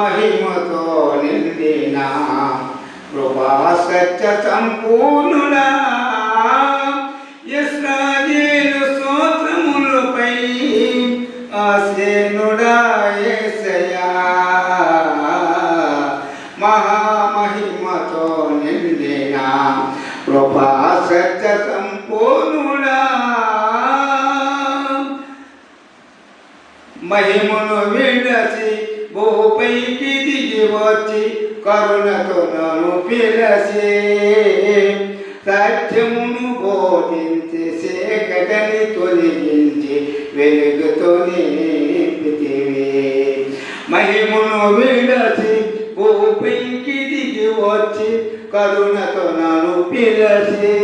మహిమతో నిండిన కృపా సత్య సంపూర్ణుడా ఇశ్రాయేలు స్తోత్రములపై ఆసీనుడా యేసయ్యా మహామహిమతో నిండిన కృపా సత్య సంపూర్ణుడా మహిమను విడచి భూపైకి దిగి వచ్చి కరుణతో నన్ను పిలసి సత్యమును బోధించి చీకటిని తొలగించి వెలుగుతో నింపితివి. మహిమను విడచి భూపైకి దిగి వచ్చి కరుణతో నన్ను పిలసి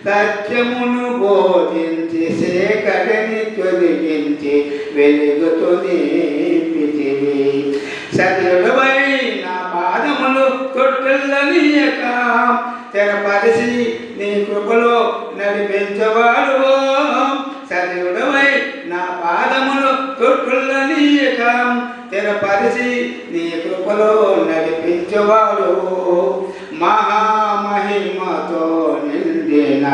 సత్యమును బోధించి చీకటిని తొలగించి వెలుగుతో నింపితివి. సజలుడైన పాదములు తొట్టెల్లనీయక తెరపరిచి నీ కృపలో నడిపించవాడు. సజలుడవై నా పాదములు తొట్టెల్లనీయక తెరపరిచి నీ కృపలో నడిపించవాడు. మహామహిమతో నిండిన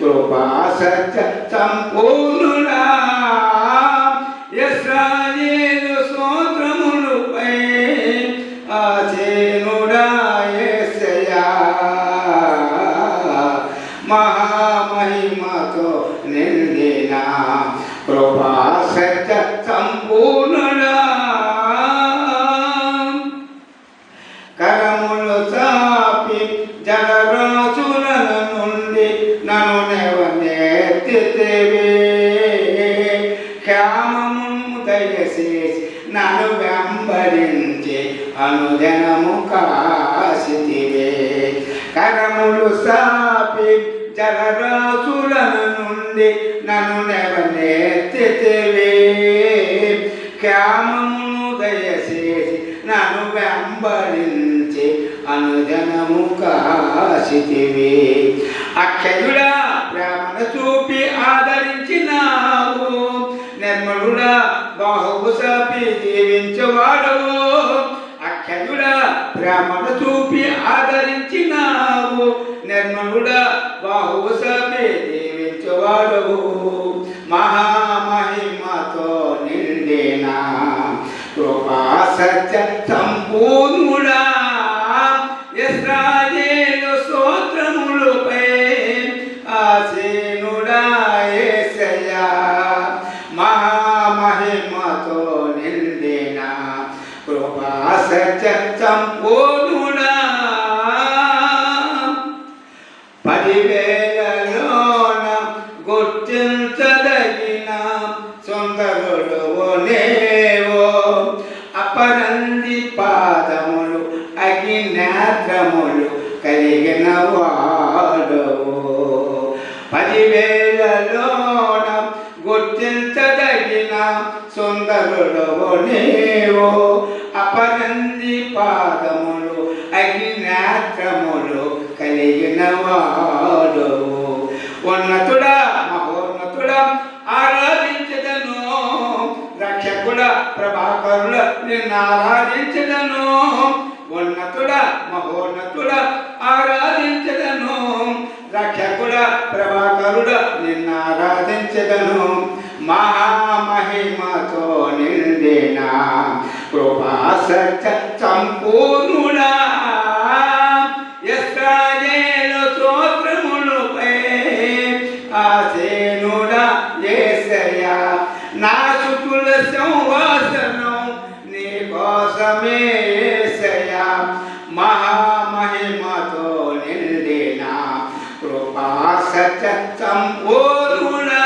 కృపా సత్య సంపూర్ణుడా ఇశ్రాయేలు స్తోత్రములపై ఆసీనుడా యేసయ్యా మహామహిమతో నిండిన కృపా సత్య సంపూర్ణుడా కరములు చాపి జలరాశుల నుండి నన్ను నెవనెత్తితివి. క్షేమము దయచేసి నన్ను వెంబడించి అనుదినము కాసితివి. కరములు చాపి జలరాశుల నుండి నన్ను నెవనెత్తితివి. క్షేమము దయచేసి నన్ను వెంబడించి అనుదినము కాసితివి. అక్షయుడా ప్రేమను చూపి ఆదరించినావు. నిర్మలుడా బాహువు చాపి దీవించవాడవు. అక్షయుడా ప్రేమను చూపి ఆదరించినావు. నిర్మలుడా బాహువు చాపి దీవించవాడవు. మహామహిమతో నిండిన కృపా సత్య సంపూర్ణుడా ఇశ్రాయేలు స్తోత్రములపై ఆసీనుడా యేసయ్యా మహామహిమతో నిండిన కృపా సత్య సంపూర్ణుడా. 10,000లోన గుర్తించదగిన సుందరుడవు నీవు. అపరంది పాదములు అగ్నినేత్రములు కలిగిన వాడవు. 10,000లోన గుర్తించదగిన సుందరుడవు నీవు. అపరంది పాదములు అగ్నినేత్రములు కలిగిన వాడవు. ఉన్నతుడా మహోన్నతుడా ఆరాధించదను. రక్షకుడా ప్రభాకరుల నిన్ను ఆరాధించదను. ఉన్నతుడా మహోన్నతుడా ఆరాధించదను. రక్షకుడా ప్రభాకరుడా నిన్ను ఆరాధించదను. మహామహిమతో నిండిన కృపా సత్య సంపూర్ణుడా ఇశ్రాయేలు స్తోత్రములపై ఆసీనుడా యేసయ్యా నా శుకుల సింహాసనం నీ కోసమే యేసయ్యా మహామహిమతో నిండిన కృపా సత్య సంపూర్ణుడా